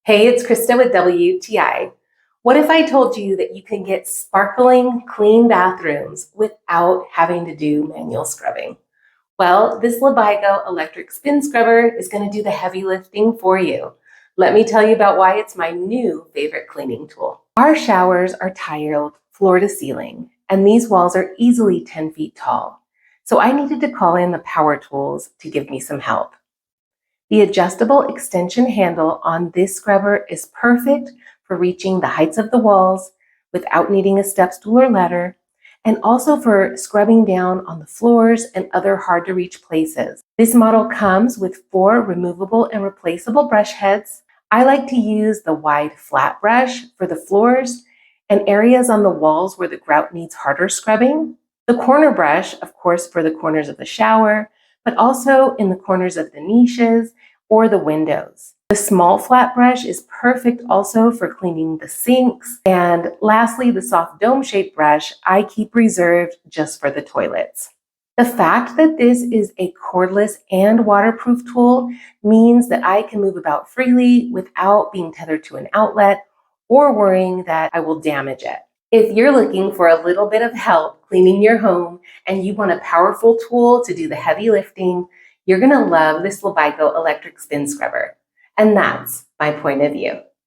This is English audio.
Hey, it's Krista with WTI. What if I told you that you can get sparkling, clean bathrooms without having to do manual scrubbing? Well, this LABIGO Electric Spin Scrubber is going to do the heavy lifting for you. Let me tell you about why it's my new favorite cleaning tool. Our showers are tiled floor to ceiling, and these walls are easily 10 feet tall. So I needed to call in the power tools to give me some help. The adjustable extension handle on this scrubber is perfect for reaching the heights of the walls without needing a step stool or ladder, and also for scrubbing down on the floors and other hard to reach places. This model comes with 4 removable and replaceable brush heads. I like to use the wide flat brush for the floors and areas on the walls where the grout needs harder scrubbing. The corner brush, of course, for the corners of the shower, but also in the corners of the niches or the windows. The small flat brush is perfect also for cleaning the sinks. And lastly, the soft dome-shaped brush I keep reserved just for the toilets. The fact that this is a cordless and waterproof tool means that I can move about freely without being tethered to an outlet or worrying that I will damage it. If you're looking for a little bit of help cleaning your home and you want a powerful tool to do the heavy lifting, you're going to love this LABIGO Electric Spin Scrubber. And that's my point of view.